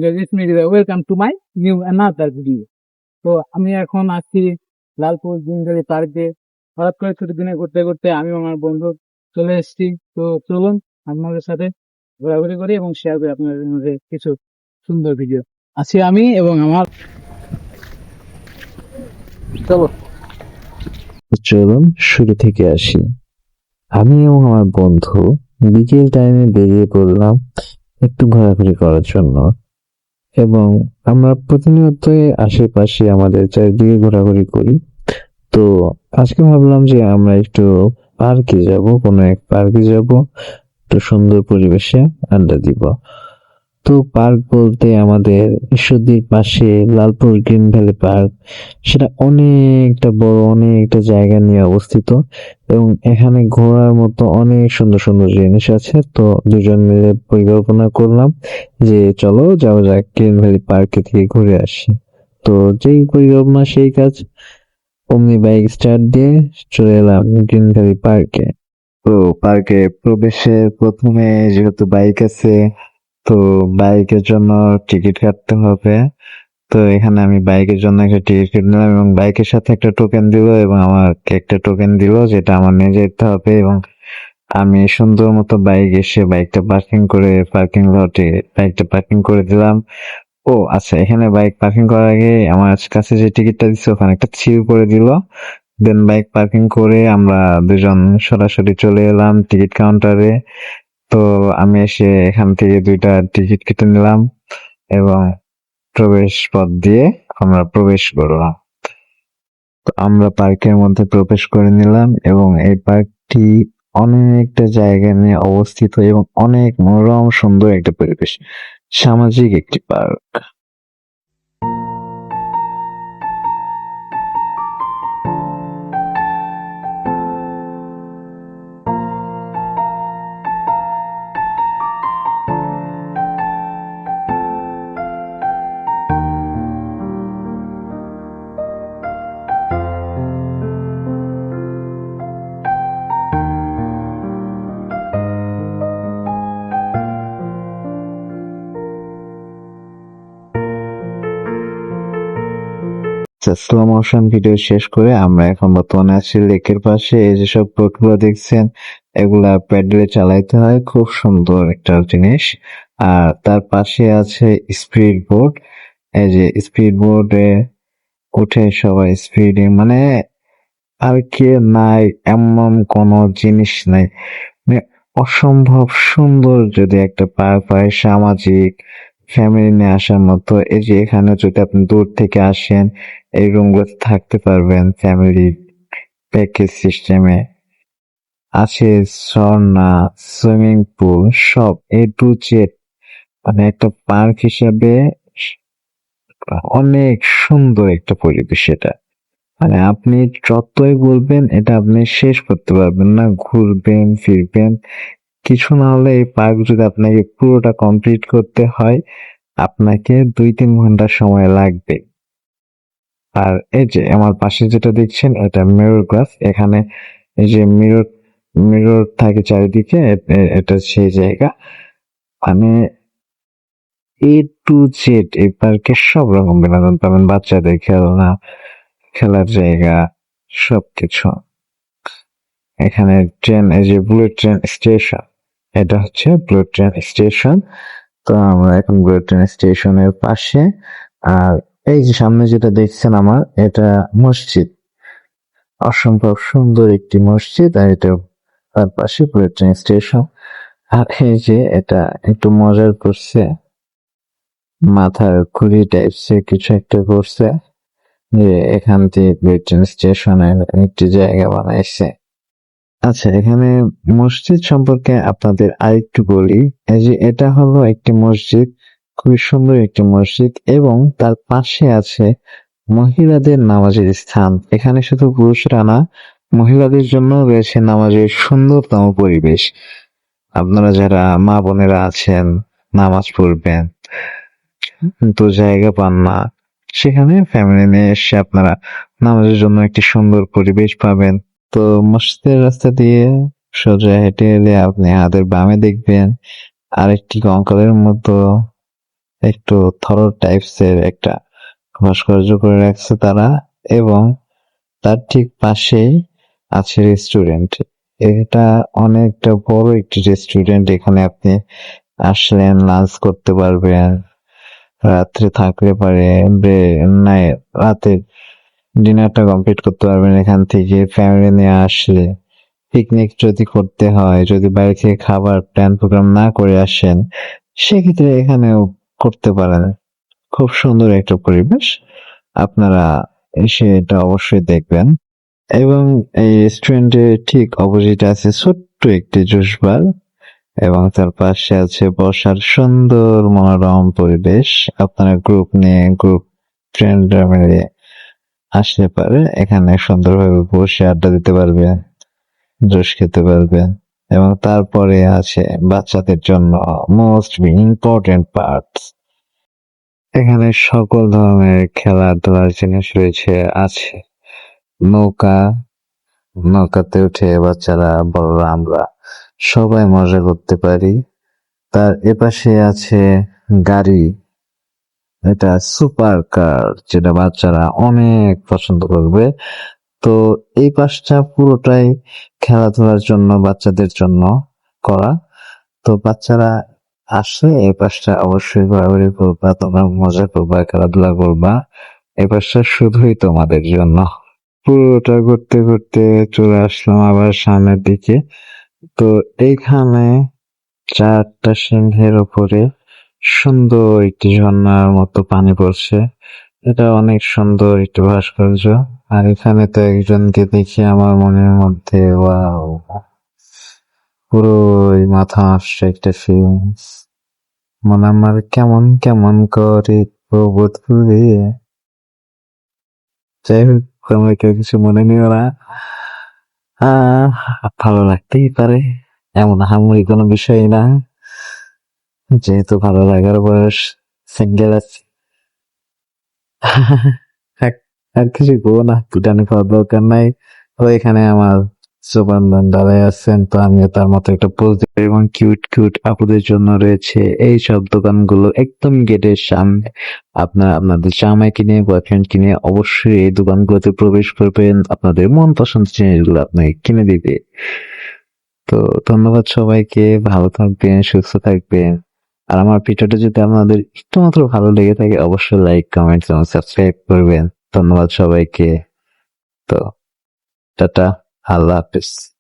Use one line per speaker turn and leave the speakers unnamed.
Welcome to my new another video. তো আমি এখন আছি লালপুর জিঞ্জারি পার্কে। হঠাৎ করে ছুটির দিনে ঘুরতে ঘুরতে আমি এবং আমার বন্ধু চলে এসেছি। তো চলুন আপনাদের সাথে ঘোরাঘুরি করি এবং শেয়ার করি আপনাদের মধ্যে কিছু সুন্দর ভিডিও। আছি আমি এবং আমার, চলো।
চলুন শুরু থেকে আসি। আমি এবং আমার বন্ধু বিকেল টাইমে বেরিয়ে পড়লাম একটু ঘোরাঘুরি করার জন্য, এবং আমরা প্রতিনিয়তই আশেপাশে আমাদের চারিদিকে ঘোরাঘুরি করি। তো আজকে ভাবলাম যে আমরা একটু পার্কে যাব, কোনো এক পার্কে যাব, একটু সুন্দর পরিবেশে আড্ডা দিব। তো পার্ক বলতে আমাদের ঈশ্বরদীর পাশে লালপুর গ্রিন ভ্যালি পার্ক, সেটা অনেকটা বড়, অনেকটা জায়গা নিয়ে অবস্থিত, এবং এখানে ঘোরার মতো অনেক সুন্দর সুন্দর জিনিস আছে। তো দুজন মিলে পরিকল্পনা করলাম যে চলো যাওয়া যাক গ্রিন ভ্যালি পার্কে থেকে ঘুরে আসি। তো যেই পরিকল্পনা সেই কাজ, অমনি বাইক স্টার্ট দিয়ে চলে এলাম গ্রিন ভ্যালি পার্কে। তো পার্কে প্রবেশে প্রথমে যেহেতু বাইক আছে, তো বাইকের জন্য টিকিট কাটতে হবে। তো এখানে আমি বাইকের জন্য একটা টিকিট কেটে নিলাম, এবং বাইকের সাথে একটা টোকেন দিল, এবং আমাকে একটা টোকেন দিল যেটা আমার নিয়ে যেতে হবে। এবং আমি সুন্দর মতো বাইক এসে বাইকটা পার্কিং করে পার্কিং লটে বাইকটা পার্কিং করে দিলাম। ও আচ্ছা, এখানে বাইক পার্কিং করার আগে আমার কাছে যে টিকিটটা দিচ্ছে ওখানে একটা সিল করে দিল। দেন বাইক পার্কিং করে আমরা দুজন সরাসরি চলে এলাম টিকিট কাউন্টারে। তো আমি এসে এখান থেকে 2টা টিকিট কেটে নিলাম, এবং প্রবেশ পথ দিয়ে আমরা প্রবেশ করলাম। তো আমরা পার্কের মধ্যে প্রবেশ করে নিলাম, এবং এই পার্কটি অনেকটা জায়গা নিয়ে অবস্থিত এবং অনেক মনোরম সুন্দর একটা পরিবেশ, সামাজিক একটি পার্ক। স্লো মোশন ভিডিও শেষ করে আমরা এখন বর্তমানে আছি লেকের পাশে। এই যেসব বোটগুলো দেখছেন, এগুলা প্যাডেলে চালাইতে হয়, খুব সুন্দর একটা জিনিস। আর তার পাশে আছে স্পিড বোট। এই যে স্পিড বোটে উঠে সবাই স্পিডে, মানে আর কে নাই এমন কোনো জিনিস নাই, মানে অসম্ভব সুন্দর যদি একটা পার্ক হয়, সামাজিক ফ্যামিলি নিয়ে আসার মতো। এই যে এখানে যদি আপনি দূর থেকে আসেন, এই রুমগুলোতে থাকতে পারবেন ফ্যামিলি প্যাকেজ সিস্টেমে। আছে ঝর্ণা, সুইমিং পুল, সব A to Z, মানে একটা পার্ক হিসাবে অনেক সুন্দর একটা পরিবেশ এটা। মানে আপনি যতই বলবেন এটা আপনি শেষ করতে পারবেন না, ঘুরবেন ফিরবেন। কিছু না হলে এই পার্ক যদি আপনাকে পুরোটা কমপ্লিট করতে হয়, আপনাকে 2-3 ঘন্টা সময় লাগবে। আর এই যে আমার পাশে যেটা দেখছেন, এটা মিরর গ্লাস। এখানে এই যে মিরর মিরর থাকে চারিদিকে, এটা সেই জায়গা। মানে A to Z এই পার্কে সব রকম বিনোদন পাবেন, বাচ্চাদের খেলনা, খেলার জায়গা, সবকিছু। এখানে ট্রেন, এই যে বুলেট ট্রেন স্টেশন, এটা হচ্ছে বুলেট ট্রেন স্টেশন। তো আমরা এখন বুলেট ট্রেন স্টেশনের পাশে। আর এই যে সামনে যেটা দেখছেন আমার, এটা মসজিদ, অসম্ভব সুন্দর একটি মসজিদ। আর এটা তার পাশে বুলেট ট্রেন স্টেশন। আর এই যে এটা একটু মজার করছে, মাথার খুলি টাইপসের কিছু একটা করছে, যে এখান থেকে বুলেট ট্রেন স্টেশনের একটি জায়গা বানাইছে। আচ্ছা, এখানে মসজিদ সম্পর্কে আপনাদের আরেকটু বলি। এই যে এটা হলো একটি মসজিদ, খুবই সুন্দর একটি মসজিদ, এবং তার পাশে আছে মহিলাদের নামাজের স্থান। এখানে শুধু পুরুষরা না, মহিলাদের জন্য রয়েছে নামাজের সুন্দরতম পরিবেশ। আপনারা যারা মা বোনেরা আছেন, নামাজ পড়বেন কিন্তু জায়গা পান না, সেখানে ফ্যামিলি নিয়ে এসে আপনারা নামাজের জন্য একটি সুন্দর পরিবেশ পাবেন। তো মসজিদের রাস্তা দিয়ে সোজা হেঁটে এলে আপনি হাতের বামে দেখবেন আরেকটি কঙ্কালের মতো একটু থরো টাইপস এর একটা ভাস্কর্য করে রাখছে তারা, এবং তার ঠিক পাশেই আছে রেস্টুরেন্ট। এটা অনেকটা বড় একটি রেস্টুরেন্ট। এখানে আপনি আসলেন, লাঞ্চ করতে পারবেন, রাত্রে থাকলে পারে নাই রাতে ডিনারটা কমপ্লিট করতে পারবেন এখান থেকে। ফ্যামিলি নিয়ে আসলে পিকনিক যদি করতে হয়, যদি বাইরে থেকে খাবার প্ল্যান প্রোগ্রাম না করে আসেন, সেক্ষেত্রে এখানেও করতে পারেন। খুব সুন্দর একটা পরিবেশ, আপনারা এসে এটা অবশ্যই দেখবেন। এবং এই রেস্টুরেন্টের ঠিক অপোজিটে আছে ছোট্ট একটি জুস বার, এবং তার পাশে আছে বসার সুন্দর মনোরম পরিবেশ। আপনারা গ্রুপ ফ্রেন্ডরা মিলে আসতে পারে, এখানে সুন্দরভাবে বসে আড্ডা দিতে পারবে, জুস খেতে পারবেন। এবং তারপরে আছে বাচ্চাদের জন্য মোস্ট ইম্পর্টেন্ট পার্টস। এখানে সকল ধরনের খেলাধুলার জিনিস আছে। নৌকা, নৌকাতে উঠে বাচ্চারা, বড়রা, আমরা সবাই মজা করতে পারি। তার এপাশে আছে গাড়ি, এটা সুপার কার, যেটা বাচ্চারা অনেক পছন্দ করবে। তো এই পাশটা পুরোটাই খেলাধুলার জন্য, বাচ্চাদের জন্য করা। তো বাচ্চারা আসলে এই পাশটা অবশ্যই ঘোরাঘুরি করবা, তোমরা মজা করবা, খেলাধুলা করবা। এই পাশটা শুধুই তোমাদের জন্য। পুরোটা ঘুরতে ঘুরতে চলে আসলাম আবার সামনের দিকে। তো এইখানে 4টা সিংহের উপরে সুন্দর একটি ঝর্ণার মতো পানি পড়ছে। এটা অনেক সুন্দর একটি ভাস্কর্য। আর এখানে তো একজনকে দেখে আমার মনের মধ্যে ওয়াও, পুরোই মাথা নষ্ট একটা ফিলিংস। মনে আমার কেমন কেমন করে প্রবোধ করে। যাই হোক, তোমরা কেউ কিছু মনে নিও না। আহ ভালো লাগতেই পারে, এমন আহামরি কোনো বিষয় না। যেহেতু ভালো লাগার বয়স, সিঙ্গেল আছে। এক- আর কিছু বলবো না, পিটানি খাওয়ার দরকার নাই। তো এখানে আমার সুবান্ধন দাদাই আছেন, তো আমিও তার মতো একটা পোজ দিই। এবং কিউট কিউট আপুদের জন্য রয়েছে এই সব দোকানগুলো একদম গেটের সামনে। আপনারা আপনাদের জামাই কিনে, বয়ফ্রেন্ড কিনে অবশ্যই এই দোকানগুলোতে প্রবেশ করবেন, আপনাদের মন পছন্দের জিনিসগুলো আপনাকে কিনে দিবে। তো ধন্যবাদ সবাইকে, ভালো থাকবেন, সুস্থ থাকবেন। আর আমার ভিডিওটা যদি আপনাদের একটু মাত্র ভালো লেগে থাকে, অবশ্যই লাইক, কমেন্ট এবং সাবস্ক্রাইব করবেন। ধন্যবাদ সবাইকে। তো টাটা, আল্লাহ হাফেজ।